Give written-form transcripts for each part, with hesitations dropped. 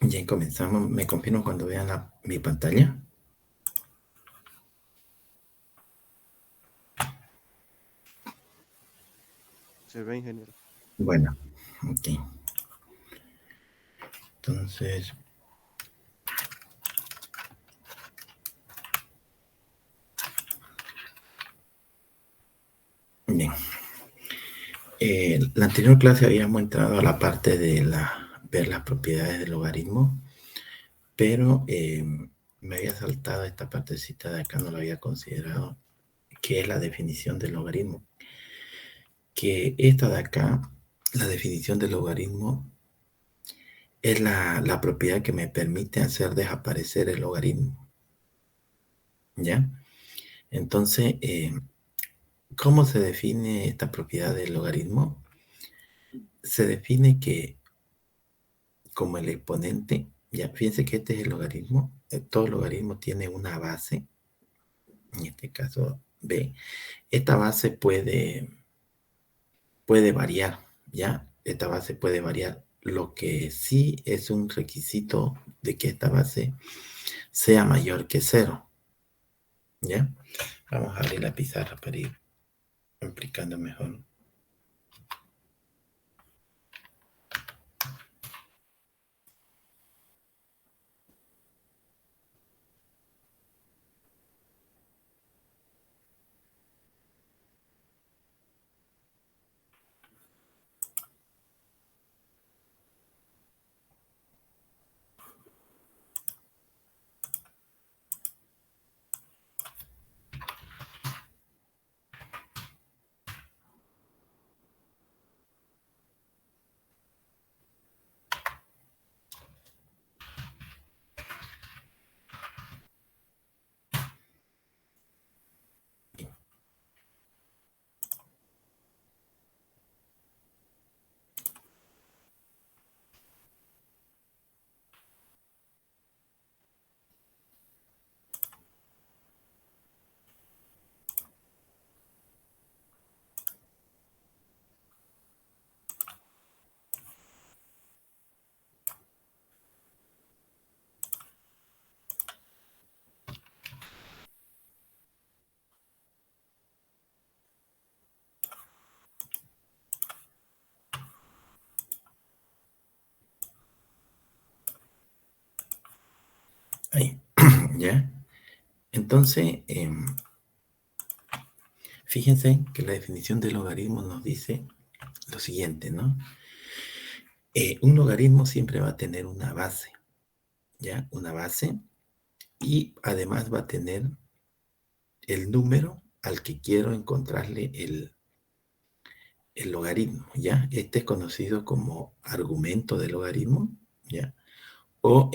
Bien, comenzamos. ¿Me confirmo cuando vean mi pantalla? Se ve, ingeniero. Bueno, ok. Entonces, bien. La anterior clase habíamos entrado a la parte de ver las propiedades del logaritmo, pero me había saltado esta partecita de acá, no lo había considerado, que es la definición del logaritmo. Que esta de acá, la definición del logaritmo, es la propiedad que me permite hacer desaparecer el logaritmo. ¿Ya? Entonces, ¿cómo se define esta propiedad del logaritmo? Se define que como el exponente, ya fíjense que este es el logaritmo, todo logaritmo tiene una base, en este caso b. Esta base puede variar, ¿ya? Esta base puede variar. Lo que sí es un requisito de que esta base sea mayor que 0, ¿ya? Vamos a abrir la pizarra para ir explicando mejor. Ahí, ¿ya? Entonces, fíjense que la definición de logaritmo nos dice lo siguiente, ¿no? Un logaritmo siempre va a tener una base, ¿ya? Una base, y además va a tener el número al que quiero encontrarle el logaritmo, ¿ya? Este es conocido como argumento de logaritmo, ¿ya? O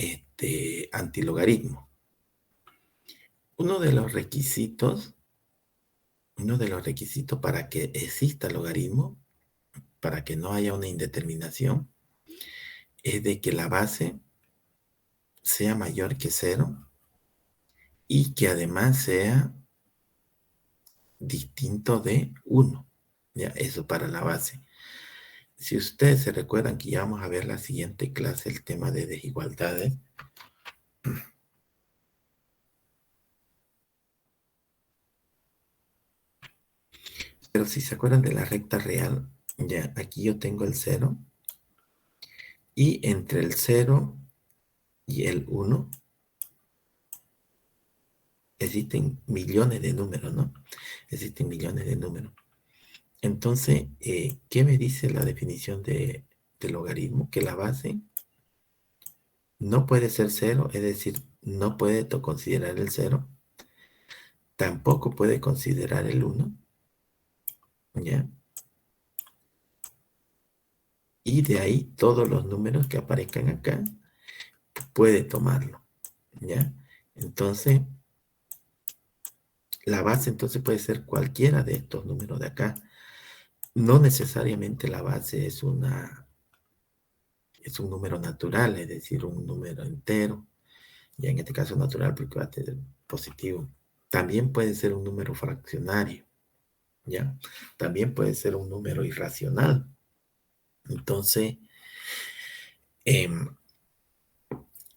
antilogaritmo. Uno de los requisitos, uno de los requisitos para que exista logaritmo, para que no haya una indeterminación, es de que la base sea mayor que 0 y que además sea distinto de 1. Ya, eso para la base. Si ustedes se recuerdan que ya vamos a ver la siguiente clase, el tema de desigualdades. Pero si se acuerdan de la recta real, ya aquí yo tengo el 0 y entre el 0 y el 1 existen millones de números, ¿no? Existen millones de números. Entonces, ¿qué me dice la definición de logaritmo? Que la base no puede ser 0, es decir, no puede considerar el 0, tampoco puede considerar el 1, ¿ya? Y de ahí todos los números que aparezcan acá puede tomarlo, ¿ya? Entonces, la base entonces puede ser cualquiera de estos números de acá. No necesariamente la base es un número natural, es decir, un número entero, ya en este caso natural porque va a tener positivo. También puede ser un número fraccionario, ¿ya? También puede ser un número irracional. Entonces, em,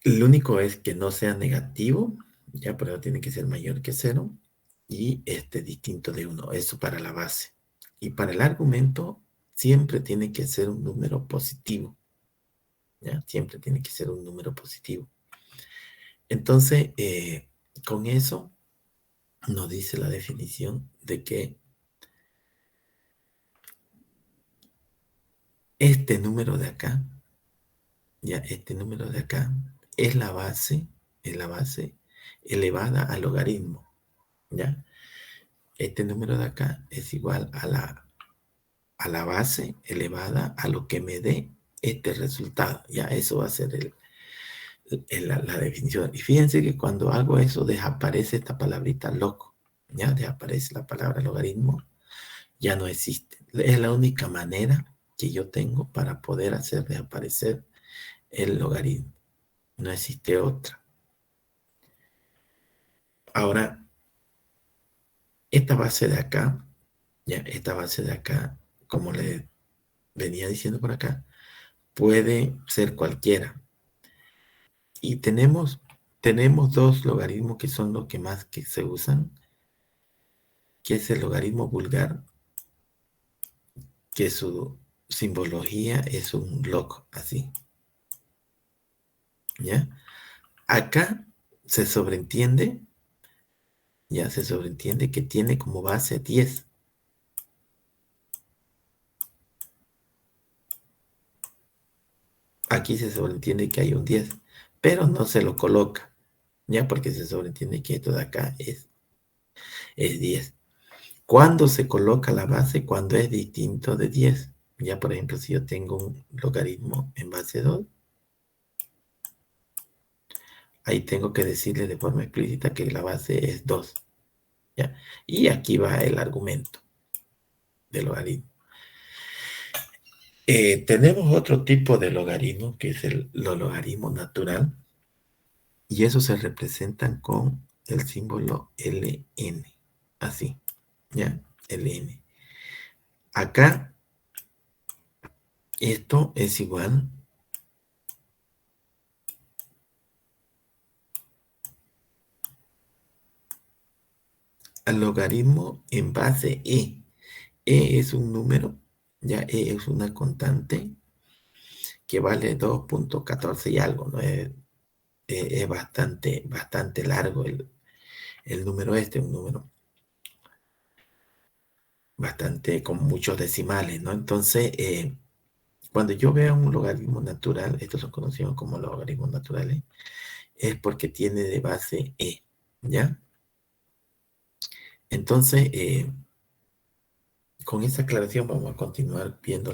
Lo único es que no sea negativo, ya, pero tiene que ser mayor que 0 y distinto de 1. Eso para la base. Y para el argumento siempre tiene que ser un número positivo, ¿ya? Siempre tiene que ser un número positivo. Entonces, con eso nos dice la definición de que este número de acá, ya, este número de acá es la base elevada al logaritmo, ¿ya? Este número de acá es igual a la base elevada a lo que me dé este resultado. Ya, eso va a ser la definición. Y fíjense que cuando hago eso, desaparece esta palabrita loco. Ya, desaparece la palabra logaritmo. Ya no existe. Es la única manera que yo tengo para poder hacer desaparecer el logaritmo. No existe otra. Ahora, esta base de acá, ya, esta base de acá, como le venía diciendo por acá, puede ser cualquiera. Y tenemos dos logaritmos que son los que más que se usan, que es el logaritmo vulgar, que su simbología es un log, así, ¿ya? Acá se sobreentiende, ya se sobreentiende que tiene como base 10. Aquí se sobreentiende que hay un 10, pero no se lo coloca, ya, porque se sobreentiende que esto de acá es 10. ¿Cuándo se coloca la base? Cuando es distinto de 10. Ya, por ejemplo, si yo tengo un logaritmo en base 2, ahí tengo que decirle de forma explícita que la base es 2. ¿Ya? Y aquí va el argumento del logaritmo. Tenemos otro tipo de logaritmo, que es el logaritmo natural, y eso se representan con el símbolo Ln, así, ¿ya? Ln. Acá, esto es igual al logaritmo en base E. E es un número, ya E es una constante que vale 2.14 y algo, ¿no? Es bastante largo el número un número bastante con muchos decimales, ¿no? Entonces, cuando yo veo un logaritmo natural, estos son conocidos como logaritmos naturales, es porque tiene de base E, ¿ya? Entonces, con esa aclaración vamos a continuar viendo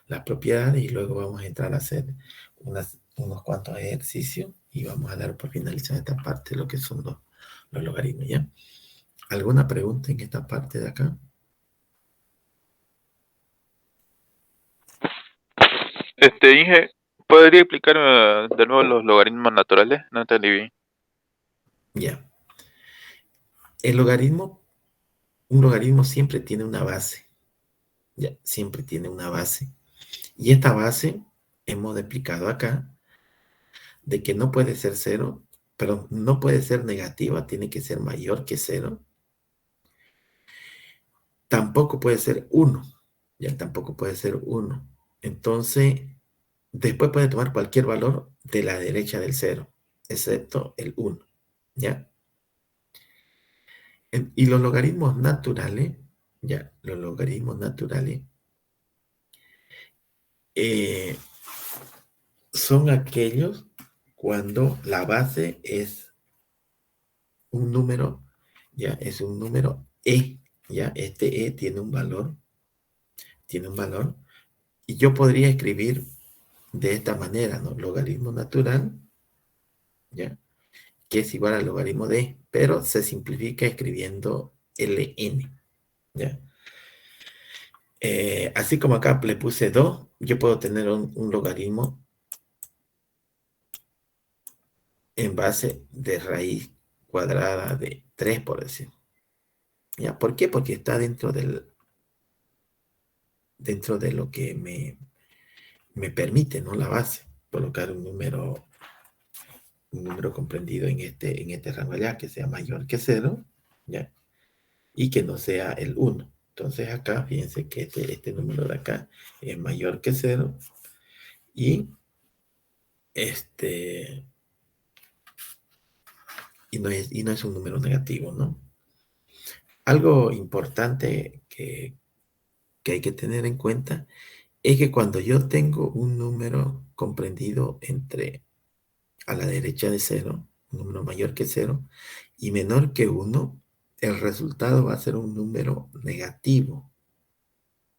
las propiedades y luego vamos a entrar a hacer unos cuantos ejercicios y vamos a dar por finalizar esta parte de lo que son los logaritmos, ¿ya? ¿Alguna pregunta en esta parte de acá? Inge, ¿podría explicarme de nuevo los logaritmos naturales? No entendí bien. Ya. El logaritmo, un logaritmo siempre tiene una base, ya, siempre tiene una base. Y esta base hemos explicado acá de que no puede ser 0, pero no puede ser negativa, tiene que ser mayor que 0. Tampoco puede ser 1, ya tampoco puede ser 1. Entonces, después puede tomar cualquier valor de la derecha del 0, excepto el 1, ¿ya? Y los logaritmos naturales, ya, los logaritmos naturales eh, son aquellos cuando la base es un número, ya, es un número E, ya, este E tiene un valor, y yo podría escribir de esta manera, ¿no? Logaritmo natural, ya, que es igual al logaritmo de E, pero se simplifica escribiendo Ln, ya. Así como acá le puse 2, yo puedo tener un logaritmo en base de raíz cuadrada de 3, por decir. ¿Ya? ¿Por qué? Porque está dentro de lo que me permite, ¿no? La base, colocar un número un número comprendido en este rango allá que sea mayor que 0, ¿ya? Y que no sea el 1. Entonces acá, fíjense que este número de acá es mayor que 0 y y no es un número negativo, ¿no? Algo importante que hay que tener en cuenta es que cuando yo tengo un número comprendido entre a la derecha de 0, un número mayor que 0 y menor que 1, el resultado va a ser un número negativo,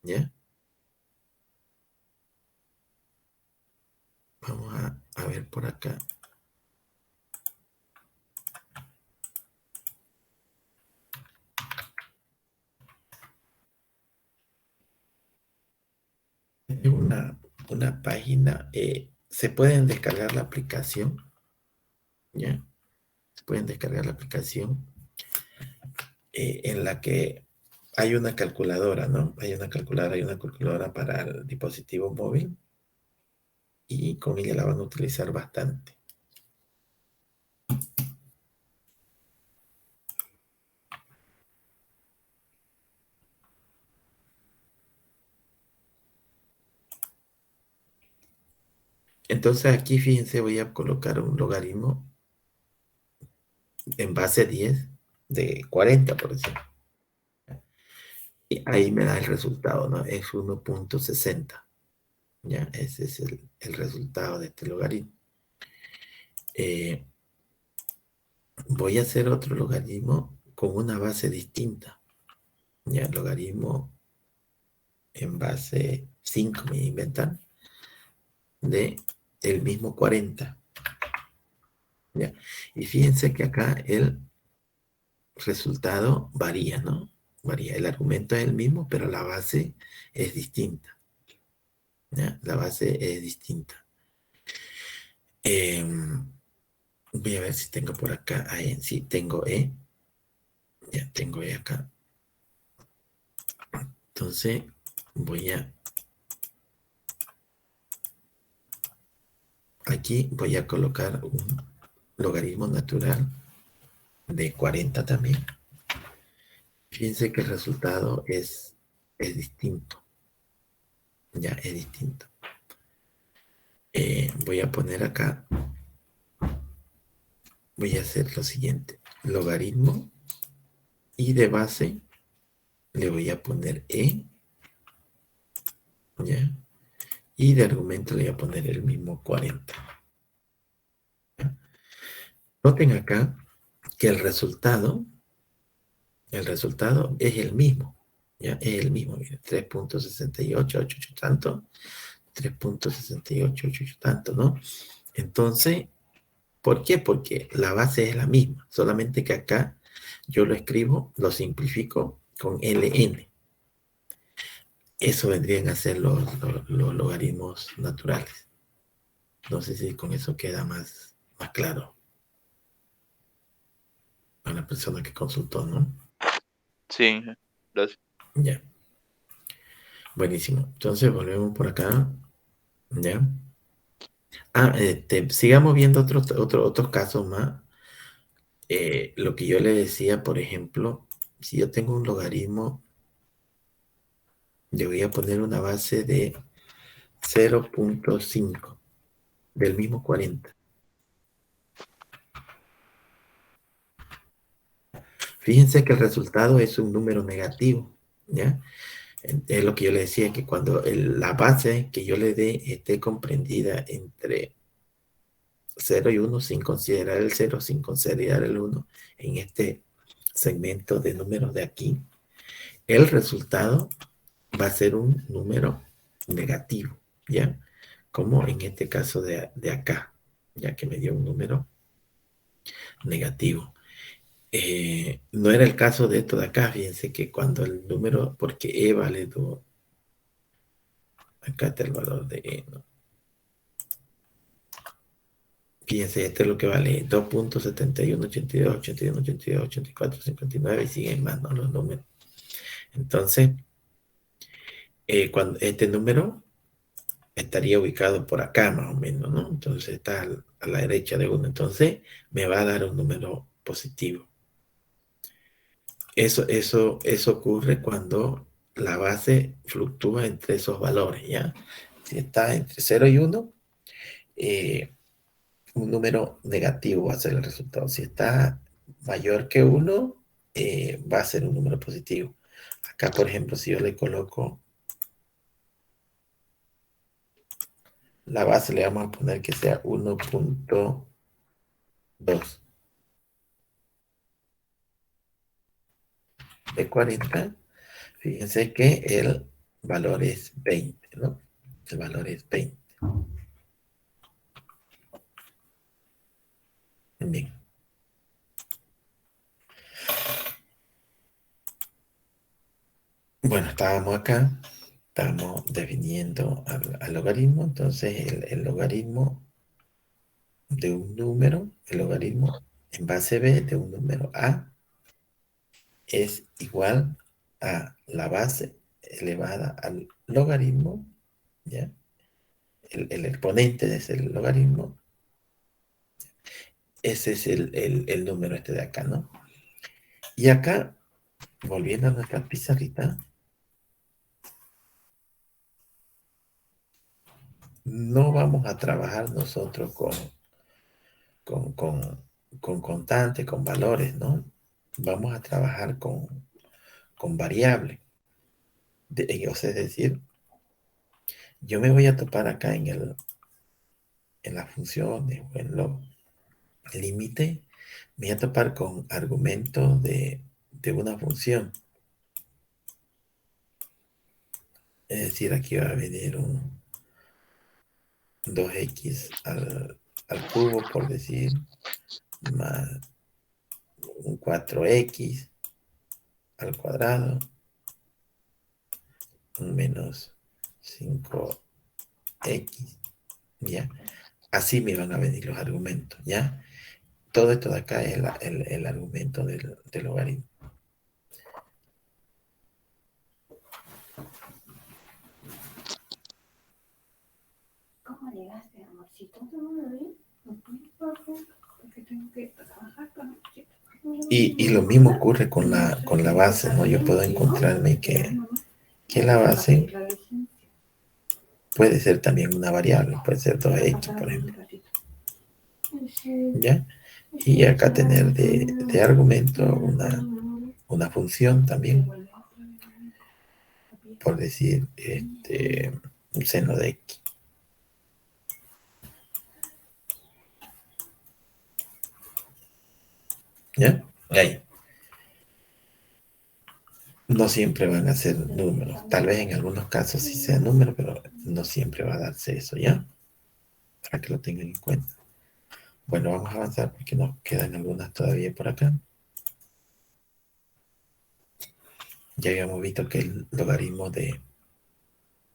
¿ya? Vamos a ver por acá. Es una página, se pueden descargar la aplicación, ¿ya? Se pueden descargar la aplicación en la que hay una calculadora, ¿no? Hay una calculadora para el dispositivo móvil y con ella la van a utilizar bastante. Entonces aquí, fíjense, voy a colocar un logaritmo en base 10 de 40, por ejemplo. Y ahí me da el resultado, ¿no? Es 1.60. ¿Ya? Ese es el resultado de este logaritmo. Voy a hacer otro logaritmo con una base distinta. ¿Ya? Logaritmo en base 5, me inventan, de el mismo 40. ¿Ya? Y fíjense que acá el resultado varía, ¿no? Varía. El argumento es el mismo, pero la base es distinta. ¿Ya? La base es distinta. Voy a ver si tengo por acá. Sí, tengo E. Ya tengo E acá. Entonces aquí voy a colocar un logaritmo natural de 40 también. Fíjense que el resultado es distinto. Ya, es distinto. Voy a poner acá, voy a hacer lo siguiente. Logaritmo y de base le voy a poner E. ¿Ya? Y de argumento le voy a poner el mismo 40. ¿Ya? Noten acá que el resultado es el mismo. ¿Ya? Es el mismo, miren, 3.68, 8 tanto, 3.68, 8 tanto, ¿no? Entonces, ¿por qué? Porque la base es la misma, solamente que acá yo lo escribo, lo simplifico con ln. Eso vendrían a ser los logaritmos naturales. No sé si con eso queda más claro a la persona que consultó, ¿no? Sí, gracias. Ya. Buenísimo. Entonces volvemos por acá. ¿Ya? Sigamos viendo otros casos más. Lo que yo le decía, por ejemplo, si yo tengo un logaritmo, le voy a poner una base de 0.5 del mismo 40. Fíjense que el resultado es un número negativo, ¿ya? Es lo que yo le decía, que cuando la base que yo le dé esté comprendida entre 0 y 1, sin considerar el 0, sin considerar el 1, en este segmento de números de aquí, el resultado va a ser un número negativo, ¿ya? Como en este caso de acá, ya que me dio un número negativo. No era el caso de esto de acá, fíjense que cuando el número, porque E vale 2, acá está el valor de E, ¿no? Fíjense, este es lo que vale 2.71, 82, 81, 82, 84, 59 y siguen más, ¿no? Los números. Entonces, cuando este número estaría ubicado por acá más o menos, ¿no? Entonces está a la derecha de 1. Entonces me va a dar un número positivo. Eso ocurre cuando la base fluctúa entre esos valores, ¿ya? Si está entre 0 y 1, un número negativo va a ser el resultado. Si está mayor que 1, va a ser un número positivo. Acá, por ejemplo, si yo le coloco la base, le vamos a poner que sea 1.2. De 40, fíjense que el valor es 20, ¿no? El valor es 20. Bien. Bueno, estábamos acá, estamos definiendo al logaritmo, entonces el logaritmo de un número, el logaritmo en base b de un número a es igual a la base elevada al logaritmo, ¿ya? El exponente de ese logaritmo, ese es el número este de acá, ¿no? Y acá, volviendo a nuestra pizarrita, no vamos a trabajar nosotros con, con, con constantes, con valores, ¿no? Vamos a trabajar con variables. O sea, es decir, yo me voy a topar acá en las funciones o en los límites, me voy a topar con argumentos de una función. Es decir, aquí va a venir un 2x al cubo, por decir, más un 4x al cuadrado, un menos 5x, ¿ya? Así me van a venir los argumentos, ¿ya? Todo esto de acá es el argumento del logaritmo. ¿Cómo llegaste, amorcito? ¿Todo bien? Porque tengo que trabajar con amorcito. Y lo mismo ocurre con la base, ¿no? Yo puedo encontrarme que la base puede ser también una variable, puede ser 2x, por ejemplo, ¿ya? Y acá tener de argumento una función también, por decir, un seno de x. ¿Ya? Ahí. No siempre van a ser números. Tal vez en algunos casos sí sean números, pero no siempre va a darse eso, ¿ya? Para que lo tengan en cuenta. Bueno, vamos a avanzar porque nos quedan algunas todavía por acá. Ya habíamos visto que el logaritmo de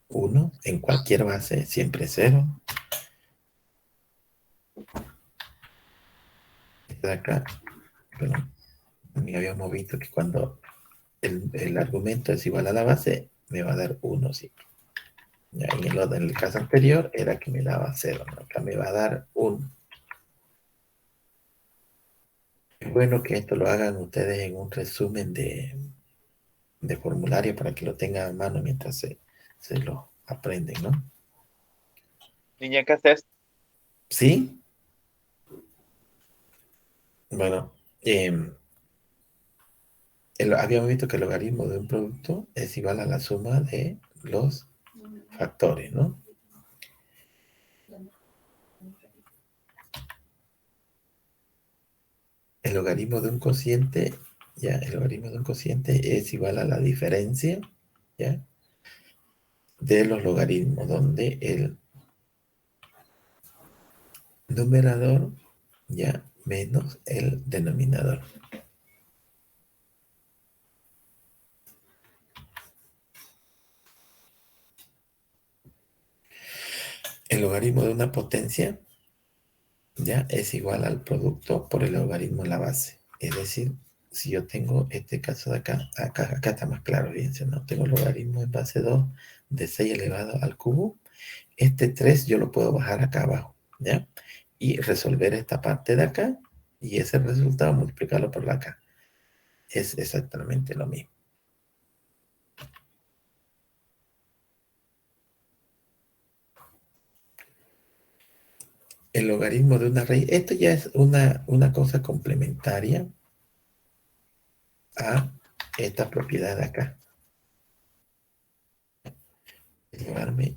1 en cualquier base siempre es 0. Este de acá, perdón, ya habíamos visto que cuando el argumento es igual a la base, me va a dar 1 siempre. Ya, en el caso anterior era que me daba 0, ¿no? Acá me va a dar 1. Es bueno que esto lo hagan ustedes en un resumen de formulario para que lo tengan a mano mientras se lo aprenden, ¿no? Niña, ¿qué haces? ¿Sí? Bueno, habíamos visto que el logaritmo de un producto es igual a la suma de los factores, ¿no? El logaritmo de un cociente, ya, el logaritmo de un cociente es igual a la diferencia, ¿ya? De los logaritmos, donde el numerador, ya, menos el denominador. El logaritmo de una potencia, ya, es igual al producto por el logaritmo de la base. Es decir, si yo tengo este caso de acá está más claro, fíjense, ¿no? Tengo el logaritmo en base 2 de 6 elevado al cubo, Este 3 yo lo puedo bajar acá abajo, ¿ya? Y resolver esta parte de acá, y ese resultado multiplicarlo por la acá. Es exactamente lo mismo. El logaritmo de una raíz, esto ya es una cosa complementaria a esta propiedad de acá. Llevarme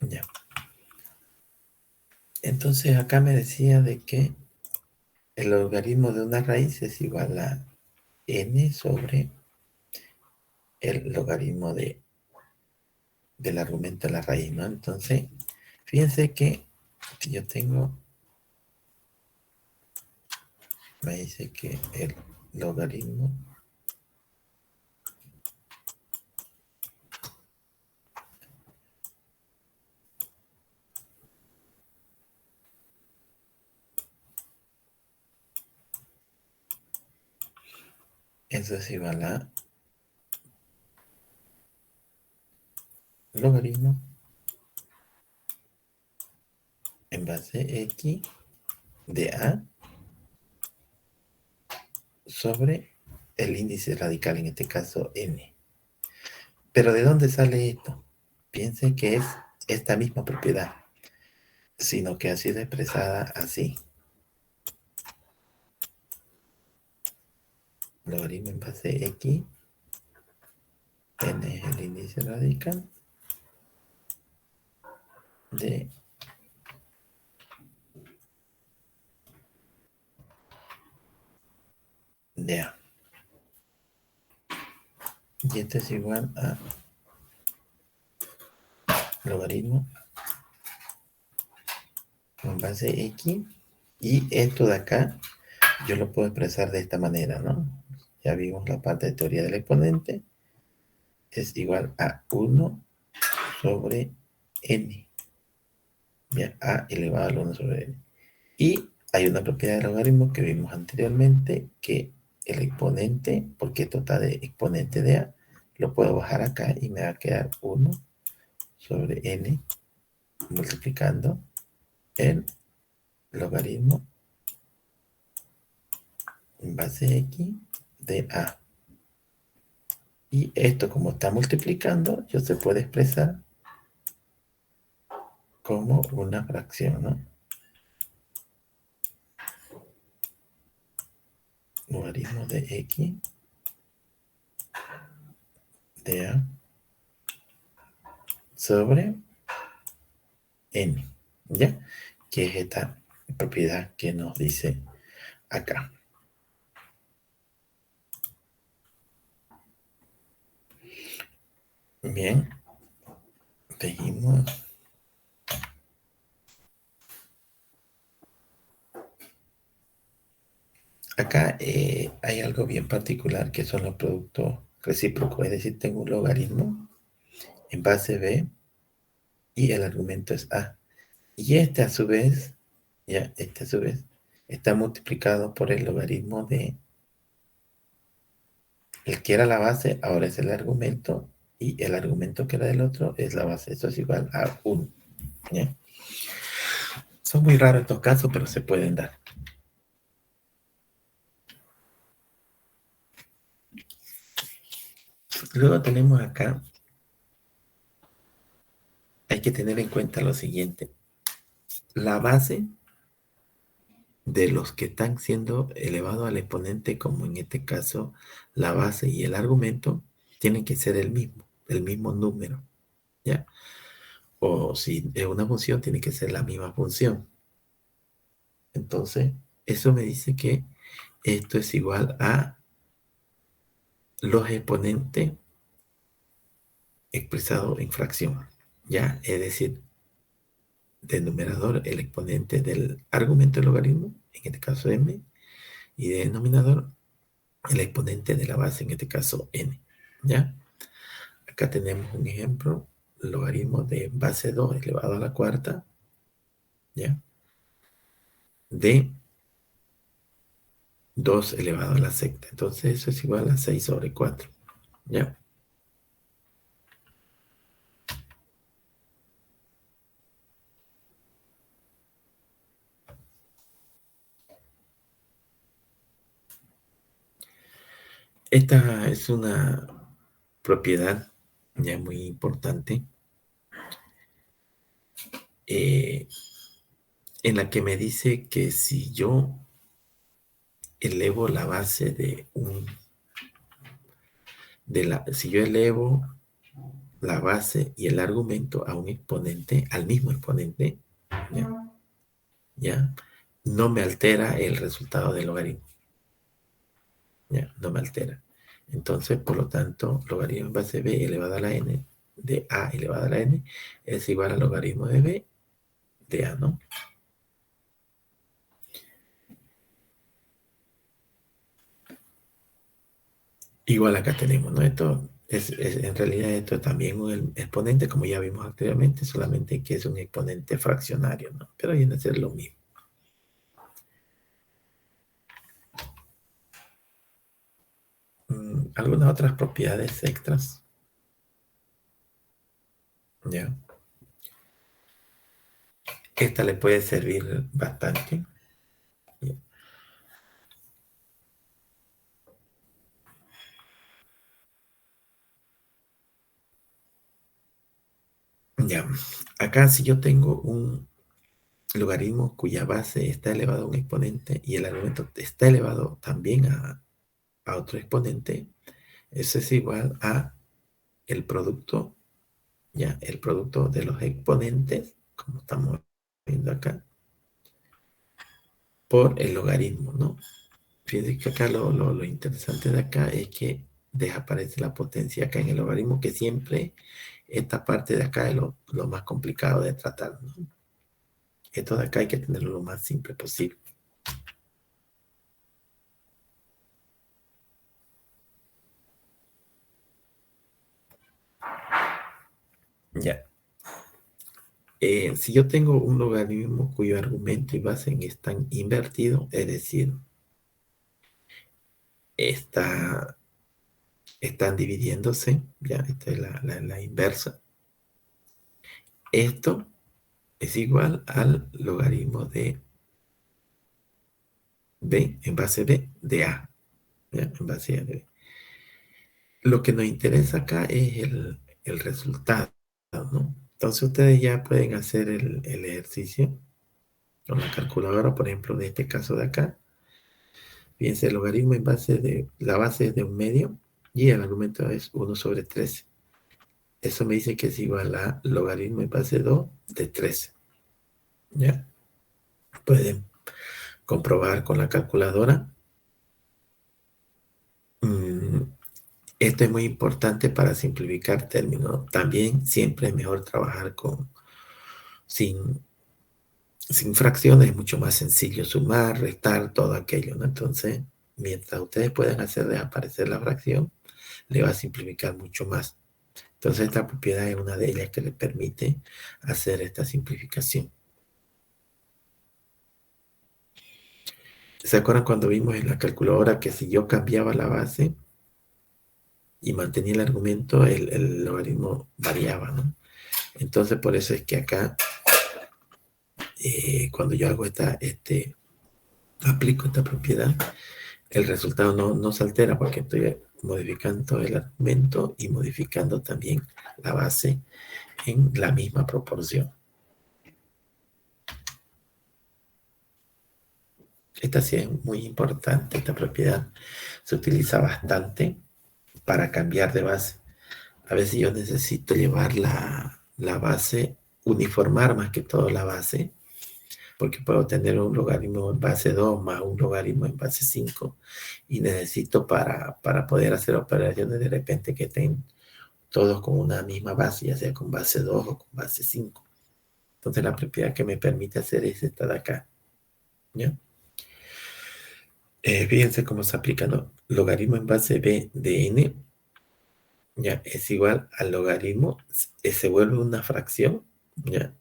ya. Entonces acá me decía de que el logaritmo de una raíz es igual a n sobre el logaritmo del argumento de la raíz, ¿no? Entonces, fíjense que si yo tengo, me dice que el logaritmo eso es igual a logaritmo en base x de a sobre el índice radical, en este caso n. Pero ¿de dónde sale esto? Piensen que es esta misma propiedad, sino que ha sido expresada así. Logaritmo en base x, n es el índice radical de A. Y esto es igual a logaritmo en base x. Y esto de acá, yo lo puedo expresar de esta manera, ¿no? Ya vimos la parte de teoría del exponente. Es igual a 1 sobre n. Bien, a elevado al 1 sobre n. Y hay una propiedad del logaritmo que vimos anteriormente, que el exponente, porque esto está de exponente de a, lo puedo bajar acá y me va a quedar 1 sobre n multiplicando el logaritmo en base x de a. Y esto, como está multiplicando, yo se puede expresar como una fracción, ¿no? Logaritmo de x de a sobre n, ¿ya? Que es esta propiedad que nos dice acá. Bien, seguimos. Acá hay algo bien particular que son los productos recíprocos, es decir, tengo un logaritmo en base b y el argumento es a. Y este a su vez, ya, este a su vez, está multiplicado por el logaritmo de el que era la base, ahora es el argumento, y el argumento que era del otro es la base. Eso es igual a 1. ¿Ya? Son muy raros estos casos, pero se pueden dar. Luego tenemos acá, hay que tener en cuenta lo siguiente. La base de los que están siendo elevados al exponente, como en este caso la base y el argumento, tienen que ser el mismo número, ¿ya? O si es una función, tiene que ser la misma función. Entonces, eso me dice que esto es igual a los exponentes expresados en fracción, ¿ya? Es decir, del numerador el exponente del argumento del logaritmo, en este caso m, y del denominador el exponente de la base, en este caso n, ¿ya? Acá tenemos un ejemplo, logaritmo de base 2 elevado a la cuarta, ¿ya? De 2 elevado a la sexta. Entonces eso es igual a 6 sobre 4, ¿ya? Esta es una propiedad ya muy importante en la que me dice que si yo elevo la base si yo elevo la base y el argumento a un exponente, al mismo exponente, ¿ya? No me altera el resultado del logaritmo, ¿ya? No me altera. Entonces, por lo tanto, logaritmo en base b elevado a la n de a elevado a la n es igual al logaritmo de b de a, ¿no? Igual acá tenemos, ¿no? Esto en realidad esto es también un exponente, como ya vimos anteriormente, solamente que es un exponente fraccionario, ¿no? Pero viene a ser lo mismo. ¿Algunas otras propiedades extras? ¿Ya? Esta le puede servir bastante. Ya, acá si yo tengo un logaritmo cuya base está elevado a un exponente y el argumento está elevado también a otro exponente, eso es igual a el producto, ya, el producto de los exponentes, como estamos viendo acá, por el logaritmo, ¿no? Fíjense que acá lo interesante de acá es que desaparece la potencia acá en el logaritmo, que siempre esta parte de acá es lo más complicado de tratar, ¿no? Esto de acá hay que tenerlo lo más simple posible. Ya. Si yo tengo un logaritmo cuyo argumento y base están invertidos, es decir, están dividiéndose, ya, esta es la inversa. Esto es igual al logaritmo de b en base b de a, ¿ya? En base a de b. Lo que nos interesa acá es el resultado, ¿no? Entonces ustedes ya pueden hacer el ejercicio con la calculadora, por ejemplo, de este caso de acá. Fíjense, el logaritmo en base de, la base es de un medio y el argumento es 1 sobre 13. Eso me dice que es igual a logaritmo en base 2 de 13. ¿Ya? Pueden comprobar con la calculadora. Esto es muy importante para simplificar términos. También siempre es mejor trabajar sin fracciones, es mucho más sencillo sumar, restar, todo aquello, ¿no? Entonces, mientras ustedes puedan hacer desaparecer la fracción, le va a simplificar mucho más. Entonces, esta propiedad es una de ellas que le permite hacer esta simplificación. ¿Se acuerdan cuando vimos en la calculadora que si yo cambiaba la base y mantenía el argumento, el logaritmo variaba, ¿no? Entonces, por eso es que acá, cuando yo hago aplico esta propiedad, el resultado no se altera porque estoy modificando el argumento y modificando también la base en la misma proporción. Esta sí es muy importante, esta propiedad se utiliza bastante para cambiar de base. A veces yo necesito llevar la base, uniformar más que todo la base, porque puedo tener un logaritmo en base 2 más un logaritmo en base 5 y necesito para poder hacer operaciones de repente que estén todos con una misma base, ya sea con base 2 o con base 5. Entonces la propiedad que me permite hacer es esta de acá, ¿ya? Fíjense cómo se aplica, ¿no? Logaritmo en base b de n, ¿ya? Es igual al logaritmo, se vuelve una fracción, ¿ya?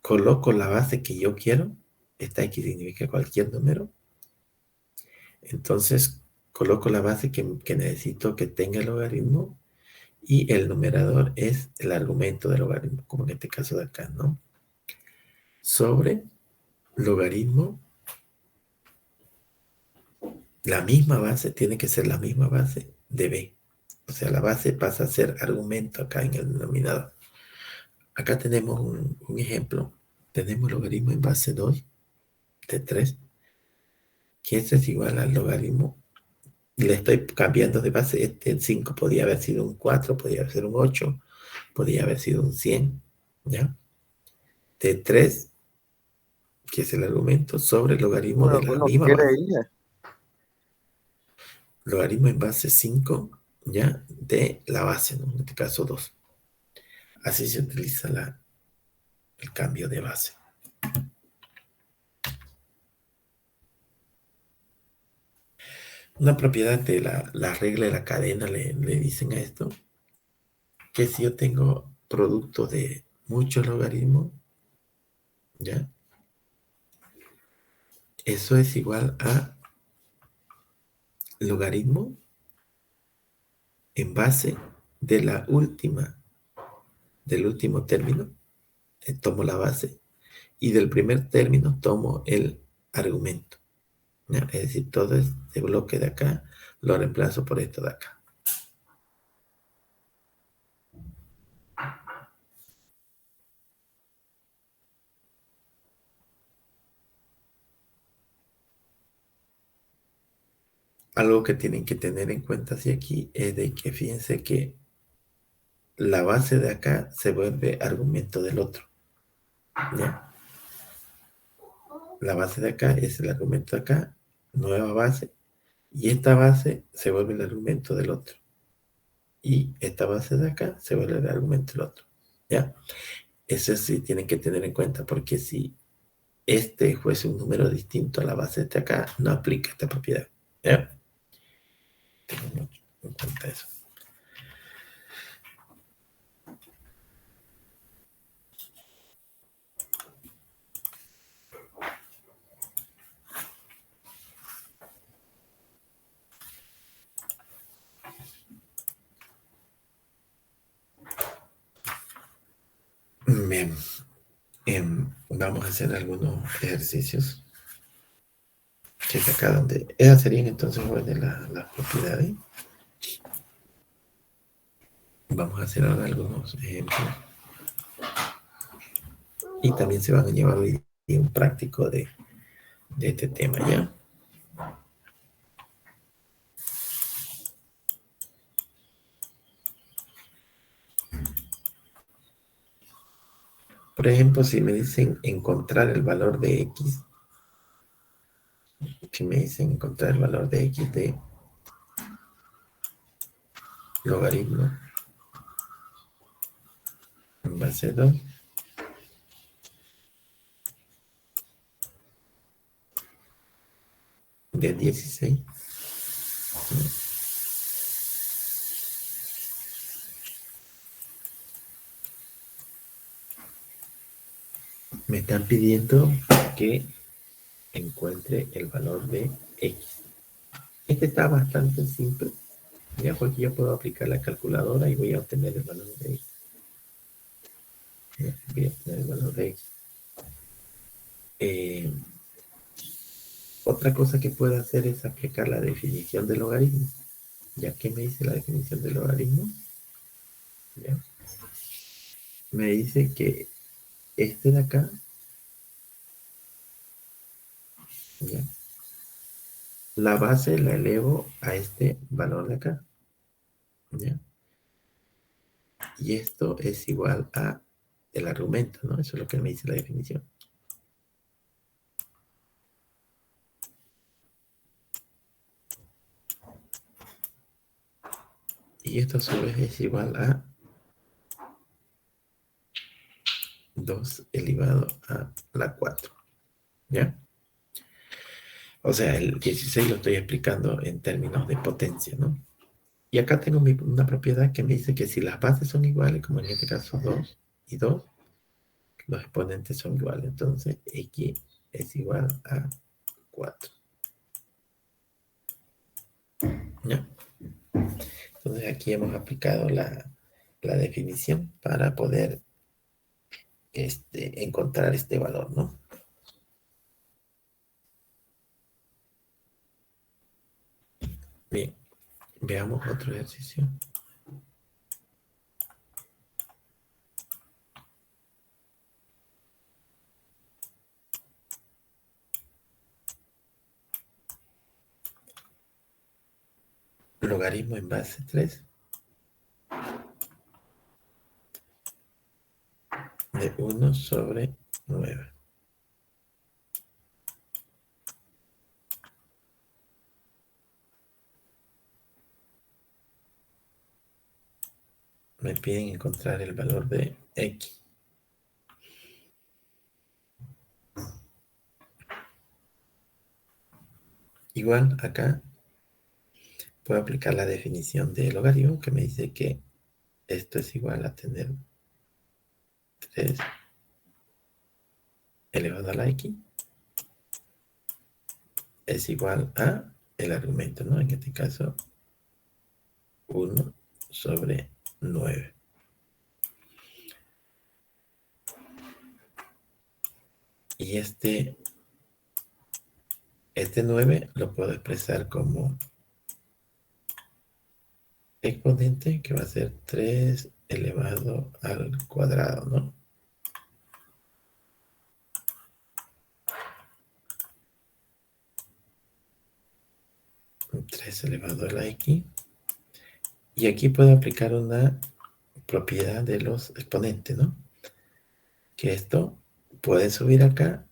Coloco la base que yo quiero, esta x significa cualquier número, entonces coloco la base que necesito que tenga el logaritmo y el numerador es el argumento del logaritmo, como en este caso de acá, ¿no? Sobre logaritmo, la misma base tiene que ser la misma base de b. O sea, la base pasa a ser argumento acá en el denominador. Acá tenemos un ejemplo. Tenemos logaritmo en base 2 de 3, que este es igual al logaritmo. Le estoy cambiando de base. Este 5 podía haber sido un 4, podía haber sido un 8, podía haber sido un 100, ¿ya? De 3, que es el argumento, sobre el logaritmo de la Uno misma quiere base. ir. Logaritmo en base 5, ¿ya? De la base, ¿no? En este caso 2. Así se utiliza el cambio de base. Una propiedad de la regla de la cadena le dicen a esto, que si yo tengo producto de muchos logaritmos, ¿ya? Eso es igual a logaritmo en base de la última, del último término, tomo la base, y del primer término tomo el argumento, ¿ya? Es decir, todo este bloque de acá lo reemplazo por esto de acá. Algo que tienen que tener en cuenta así aquí es de que fíjense que la base de acá se vuelve argumento del otro, ¿ya? La base de acá es el argumento de acá, nueva base, y esta base se vuelve el argumento del otro. Y esta base de acá se vuelve el argumento del otro, ¿ya? Eso sí tienen que tener en cuenta, porque si este fuese un número distinto a la base de acá, no aplica esta propiedad, ¿ya? Tengan en cuenta eso. Bien. Vamos a hacer algunos ejercicios. Que es acá donde... Esas serían entonces de las propiedades. Vamos a hacer ahora algunos ejemplos. Y también se van a llevar hoy día un práctico de este tema, ¿ya? Por ejemplo, si me dicen encontrar el valor de X, si me dicen encontrar el valor de X de logaritmo en base 2, de 16, me están pidiendo que encuentre el valor de X. Este está bastante simple, ya, porque yo puedo aplicar la calculadora y voy a obtener el valor de X. Voy a obtener el valor de X. Otra cosa que puedo hacer es aplicar la definición del logaritmo. ¿Ya que me dice la definición del logaritmo? ¿Ya? Me dice que este de acá, ¿ya? La base la elevo a este valor de acá, ¿ya? Y esto es igual a el argumento, ¿no? Eso es lo que me dice la definición. Y esto a su vez es igual a 2 elevado a la 4. ¿Ya? O sea, el 16 lo estoy explicando en términos de potencia, ¿no? Y acá tengo una propiedad que me dice que si las bases son iguales, como en este caso 2 y 2, los exponentes son iguales. Entonces, x es igual a 4. ¿Ya? Entonces, aquí hemos aplicado la definición para poder encontrar este valor, ¿no? Bien, veamos otro ejercicio. Logaritmo en base 3 de 1 sobre 9. Me piden encontrar el valor de x. Igual acá puedo aplicar la definición de logaritmo que me dice que esto es igual a tener 3 elevado a la x es igual a el argumento, ¿no? En este caso, 1 sobre 9. Y este 9 lo puedo expresar como exponente, que va a ser 3 elevado al cuadrado, ¿no? 3 elevado a la x. Y aquí puedo aplicar una propiedad de los exponentes, ¿no? Que esto puede subir acá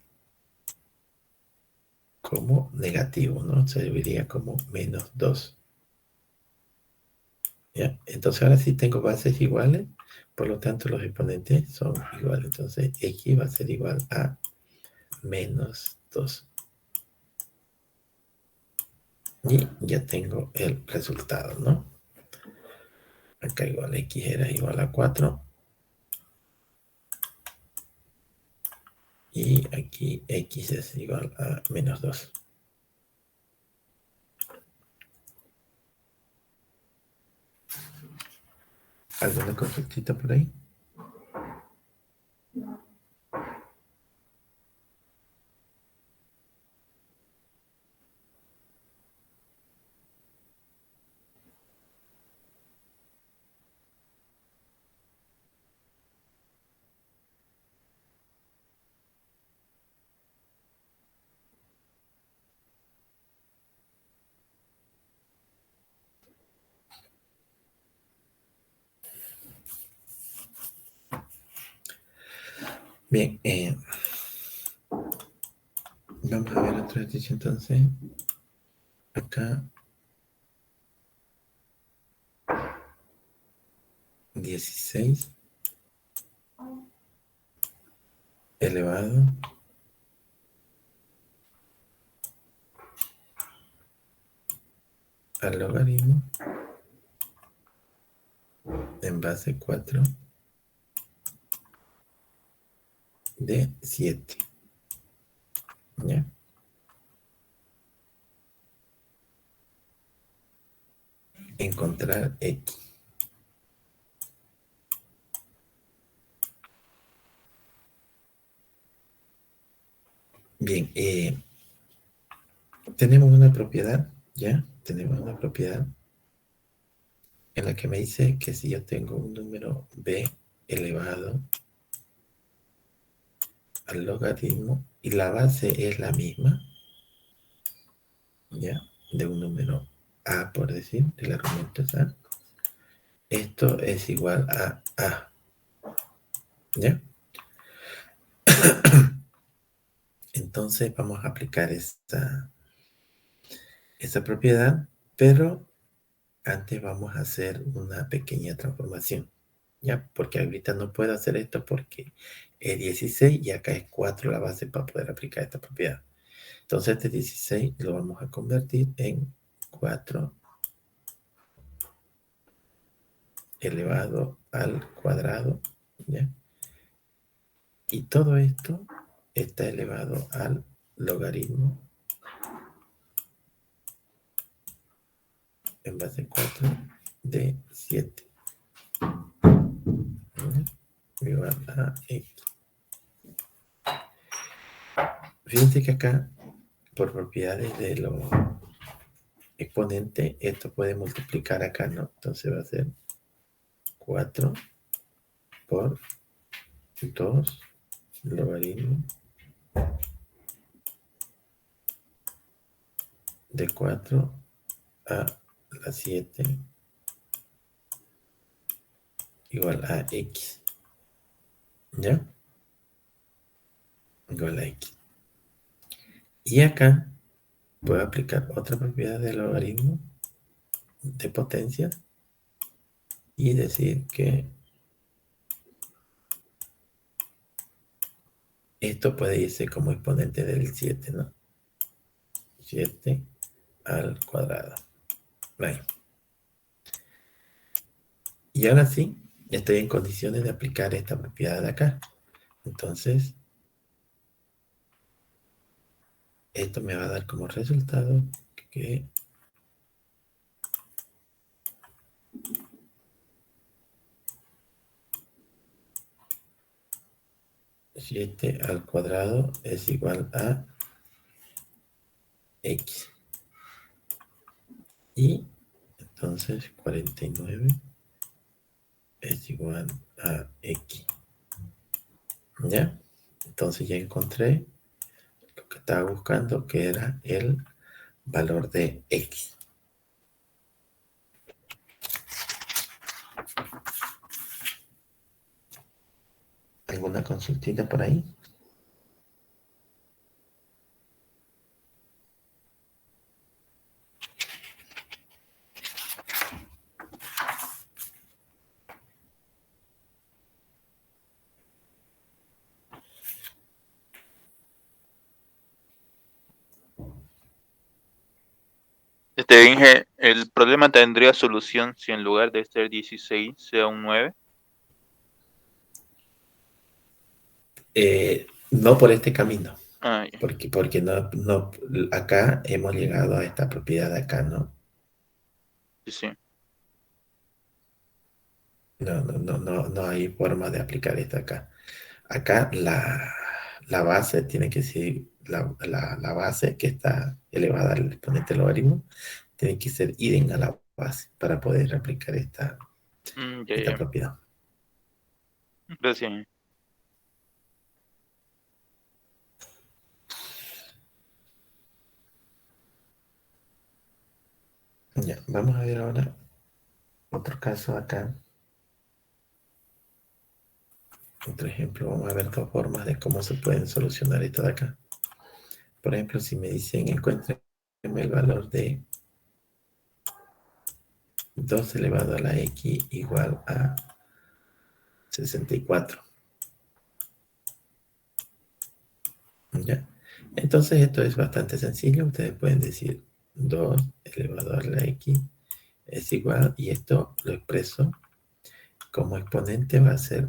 como negativo, ¿no? Se debería como menos 2. ¿Ya? Entonces ahora sí tengo bases iguales, por lo tanto los exponentes son iguales. Entonces x va a ser igual a menos 2. Y ya tengo el resultado, ¿no? Acá igual x era igual a 4. Y aquí x es igual a menos 2. ¿Alguna consultita por ahí? Bien, vamos a ver otro ejercicio entonces. Acá 16 elevado al logaritmo en base 4 de 7. ¿Ya? Encontrar x. Bien, tenemos una propiedad, ¿ya? Tenemos una propiedad en la que me dice que si yo tengo un número b elevado al logaritmo y la base es la misma, ¿ya? De un número a, por decir, el argumento es a, esto es igual a, ¿ya? Entonces vamos a aplicar esta propiedad, pero antes vamos a hacer una pequeña transformación, ¿ya? Porque ahorita no puedo hacer esto porque es 16 y acá es 4 la base para poder aplicar esta propiedad. Entonces este 16 lo vamos a convertir en 4 elevado al cuadrado, ¿ya? Y todo esto está elevado al logaritmo en base 4 de 7, ¿ya? Igual a x. Fíjense que acá, por propiedades de los exponentes, esto puede multiplicar acá, ¿no? Entonces va a ser 4 por 2 logaritmo de 4 a la 7 igual a x, ¿ya? Igual a x. Y acá puedo aplicar otra propiedad del logaritmo de potencia y decir que esto puede irse como exponente del 7, ¿no? 7 al cuadrado. Vale. Y ahora sí, estoy en condiciones de aplicar esta propiedad de acá. Entonces, esto me va a dar como resultado que 7 al cuadrado es igual a x. Y entonces 49 es igual a x. ¿Ya? Entonces ya encontré lo que estaba buscando, que era el valor de x. ¿Alguna consultita por ahí? Inge, ¿el problema tendría solución si en lugar de ser 16 sea un 9? No por este camino, Ah, ya. porque no, acá hemos llegado a esta propiedad de acá, ¿no? Sí, sí. No hay forma de aplicar esto acá. Acá la base tiene que ser, la base que está elevada al exponente logaritmo, tiene que ser idéntica a la base para poder aplicar esta Ya, ya. propiedad. Gracias, Inge. Ya, vamos a ver ahora otro caso acá. Otro ejemplo, vamos a ver dos formas de cómo se pueden solucionar esto de acá. Por ejemplo, si me dicen encuentren el valor de 2 elevado a la x igual a 64. ¿Ya? Entonces esto es bastante sencillo. Ustedes pueden decir 2 elevado a la x es igual, y esto lo expreso como exponente, va a ser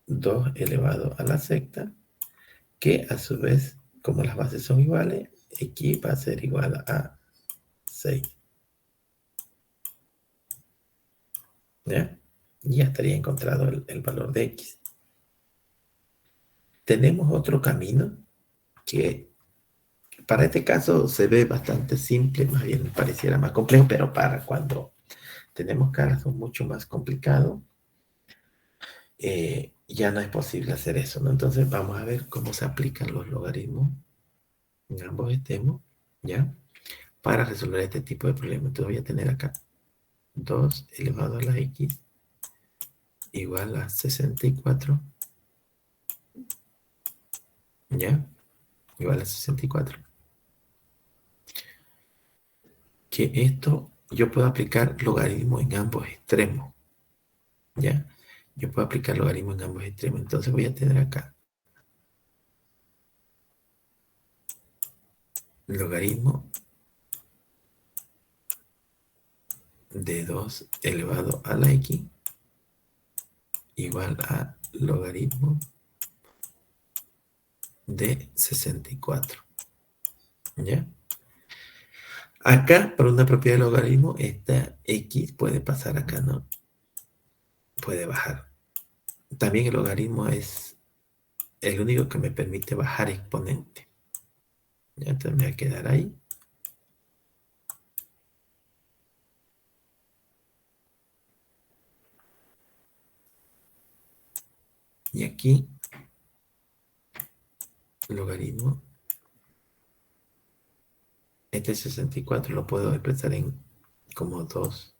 2 elevado a la sexta, que a su vez, como las bases son iguales, x va a ser igual a 6. ¿Ya? Y ya estaría encontrado el valor de x. Tenemos otro camino que para este caso se ve bastante simple, más bien pareciera más complejo, pero para cuando tenemos casos mucho más complicados, ya no es posible hacer eso, ¿no? Entonces vamos a ver cómo se aplican los logaritmos en ambos extremos, ¿ya? Para resolver este tipo de problemas. Entonces voy a tener acá 2 elevado a la x igual a 64, ¿ya? Igual a 64. Que esto yo puedo aplicar logaritmo en ambos extremos, ¿ya? Yo puedo aplicar logaritmo en ambos extremos. Entonces voy a tener acá logaritmo de 2 elevado a la x igual a logaritmo de 64. ¿Ya? Acá, por una propiedad de logaritmo, esta x puede pasar acá, ¿no? Puede bajar. También el logaritmo es el único que me permite bajar exponente. ¿Ya? Entonces me va a quedar ahí. Y aquí, logaritmo. Este 64 lo puedo expresar en como 2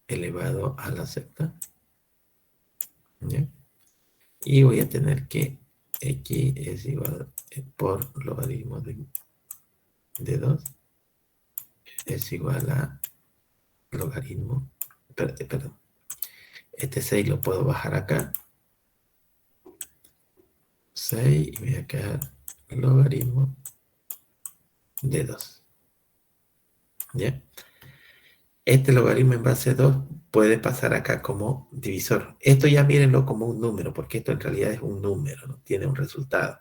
elevado a la sexta. ¿Ya? Y voy a tener que x es igual por logaritmo de 2 es igual a logaritmo, perdón, este 6 lo puedo bajar acá, 6 y me va a quedar logaritmo de 2. ¿Ya? Este logaritmo en base 2 puede pasar acá como divisor. Esto ya mírenlo como un número, porque esto en realidad es un número, no tiene un resultado.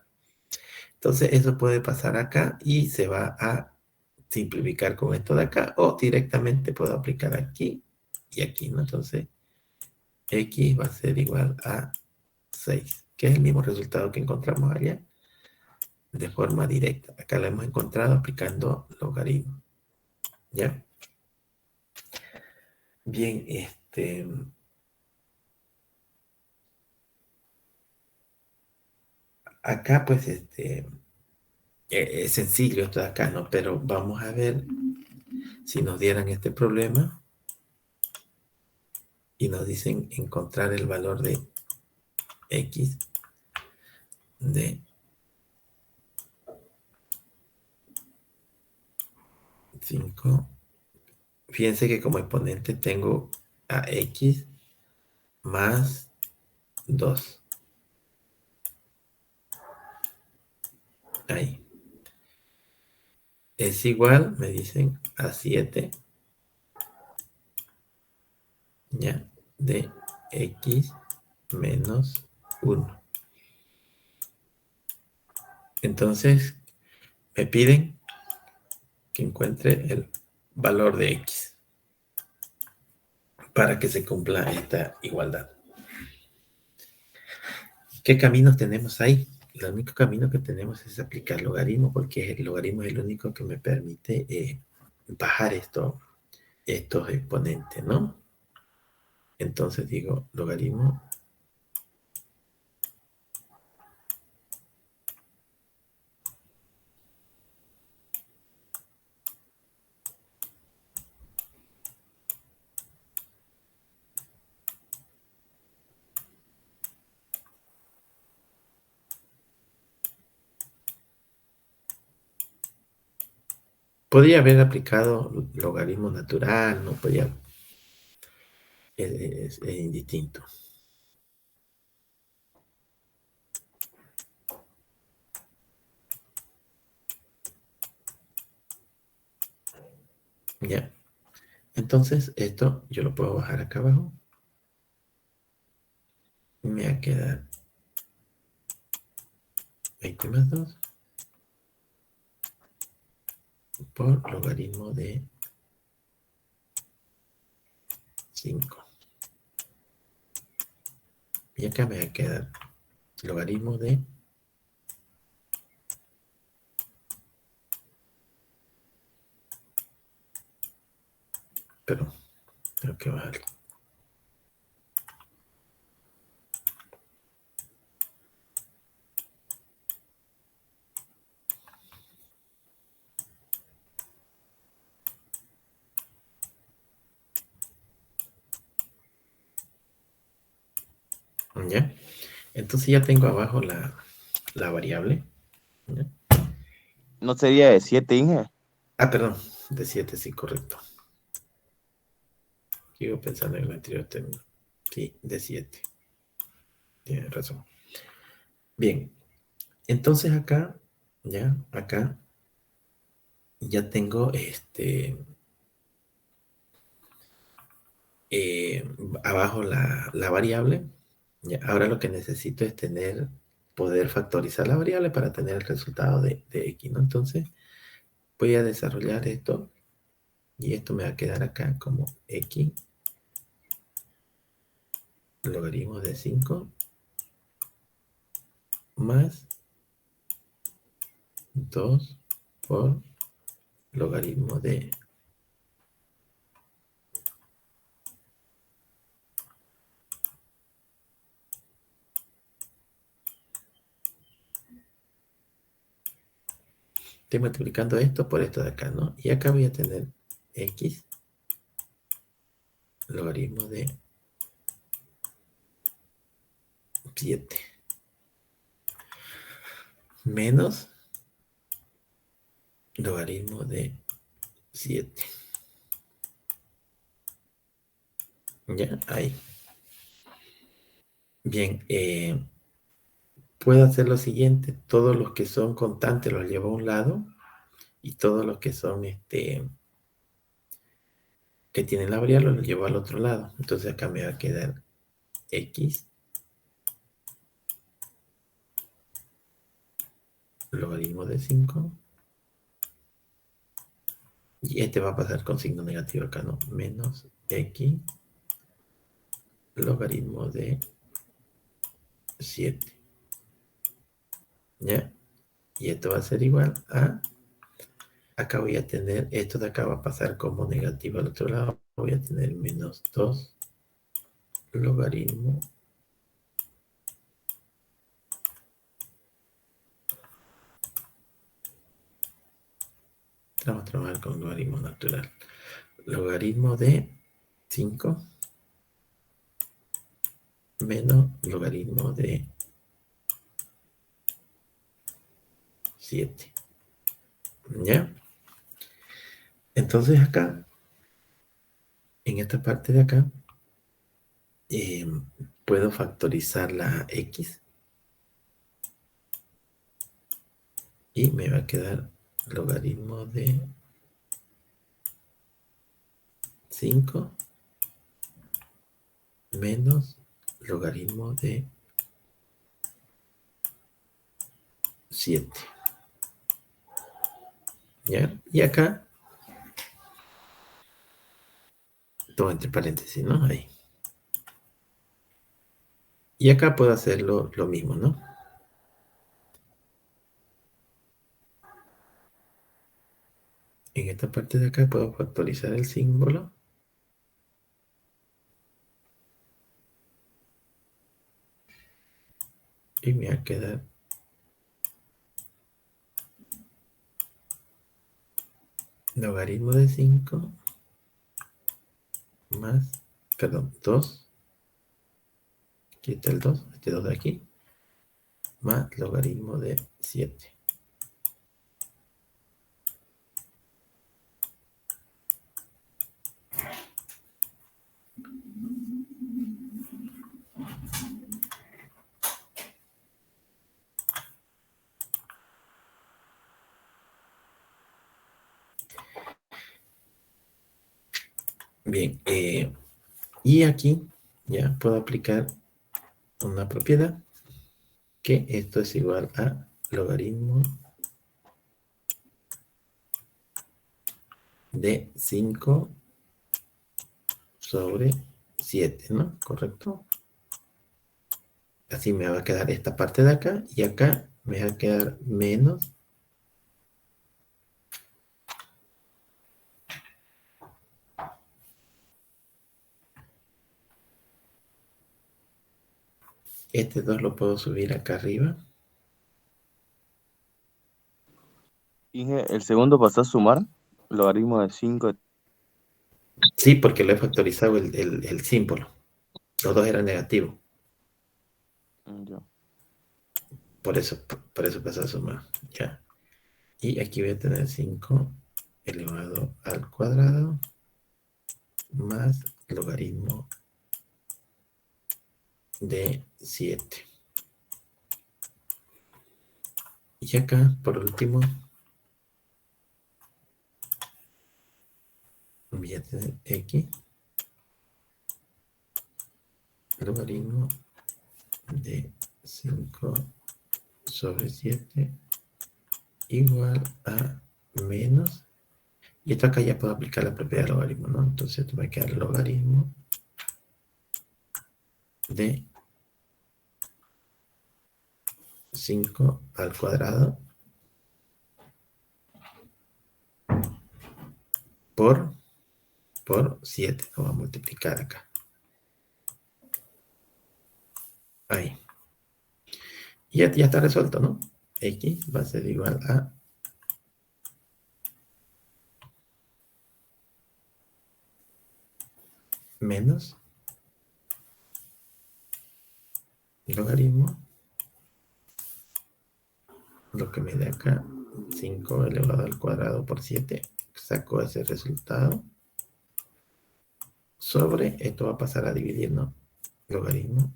Entonces eso puede pasar acá y se va a simplificar con esto de acá, o directamente puedo aplicar aquí y aquí, ¿no? Entonces x va a ser igual a 6, que es el mismo resultado que encontramos allá, de forma directa. Acá lo hemos encontrado aplicando logaritmo. ¿Ya? Bien, acá pues es sencillo esto de acá, ¿no? Pero vamos a ver si nos dieran este problema y nos dicen encontrar el valor de x de 5. Fíjense que como exponente tengo a x más 2. Ahí. Es igual, me dicen, a 7. ¿Ya? De x menos 1. Entonces, me piden que encuentre el valor de x para que se cumpla esta igualdad. ¿Qué caminos tenemos ahí? El único camino que tenemos es aplicar logaritmo, porque el logaritmo es el único que me permite bajar estos exponentes, ¿no? Entonces digo logaritmo podría haber aplicado logaritmo natural, no podía, es indistinto. Ya. Entonces, esto yo lo puedo bajar acá abajo. Y me va a quedar 20 más 2 por logaritmo de 5. Y acá me va a quedar logaritmo de pero tengo que bajarlo. ¿Ya? Entonces ya tengo abajo la variable. ¿Ya? ¿No sería de 7, Inge? Ah, perdón. De 7, sí, correcto. Sigo pensando en el anterior término. Sí, de 7. Tienes razón. Bien. Entonces acá, acá, ya tengo abajo la variable. Ya, ahora lo que necesito es poder factorizar la variable para tener el resultado de x, ¿no? Entonces, voy a desarrollar esto y esto me va a quedar acá como x logaritmo de 5 más 2 por logaritmo de estoy multiplicando esto por esto de acá, ¿no? Y acá voy a tener x logaritmo de 7 menos logaritmo de 7. Ya, ahí. Bien, puedo hacer lo siguiente. Todos los que son constantes los llevo a un lado y todos los que son que tienen la variable los llevo al otro lado. Entonces acá me va a quedar x logaritmo de 5 y este va a pasar con signo negativo acá, ¿no? Menos x logaritmo de 7. ¿Ya? Y esto va a ser igual a, acá voy a tener, esto de acá va a pasar como negativo al otro lado, voy a tener menos 2 logaritmo vamos a trabajar con logaritmo natural. Logaritmo de 5 menos logaritmo de 7. ¿Ya? Entonces acá, en esta parte de acá, puedo factorizar la x y me va a quedar logaritmo de 5 menos logaritmo de 7. ¿Ya? Y acá, todo entre paréntesis, ¿no? Ahí. Y acá puedo hacerlo lo mismo, ¿no? En esta parte de acá puedo factorizar el símbolo. Y me va a quedar logaritmo de 5 más, perdón, 2. Aquí está el 2, este 2 de aquí, más logaritmo de 7. Bien, y aquí ya puedo aplicar una propiedad que esto es igual a logaritmo de 5 sobre 7, ¿no? ¿Correcto? Así me va a quedar esta parte de acá y acá me va a quedar menos este 2 lo puedo subir acá arriba. Inge, el segundo pasó a sumar, logaritmo de 5. Sí, porque lo he factorizado el símbolo. Los dos eran negativos. Ya. Por eso pasó a sumar. Ya. Y aquí voy a tener 5 elevado al cuadrado más logaritmo de 7. Y acá, por último, voy a tener x logaritmo de 5 sobre 7 igual a menos, y esto acá ya puedo aplicar la propiedad del logaritmo, ¿no? Entonces esto va a quedar logaritmo de 5 al cuadrado por 7. Lo voy a multiplicar acá. Ahí. Y ya está resuelto, ¿no? X va a ser igual a menos logaritmo, lo que me da acá, 5 elevado al cuadrado por 7, saco ese resultado, sobre, esto va a pasar a dividir, ¿no? Logaritmo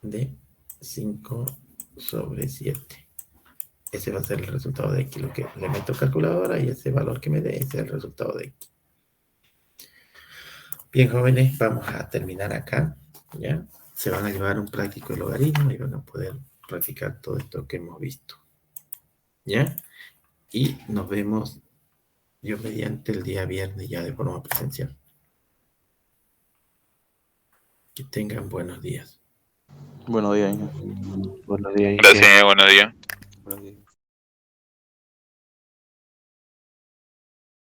de 5 sobre 7. Ese va a ser el resultado de X, lo que le meto calculadora y ese valor que me dé, ese es el resultado de X. Bien, jóvenes, vamos a terminar acá, ¿ya? Se van a llevar un práctico de logaritmo y van a poder practicar todo esto que hemos visto, ¿ya? Y nos vemos, yo mediante, el día viernes ya de forma presencial. Que tengan buenos días. Buenos días, Inge. Buenos días, Inge. Gracias, buenos días. Buenos días.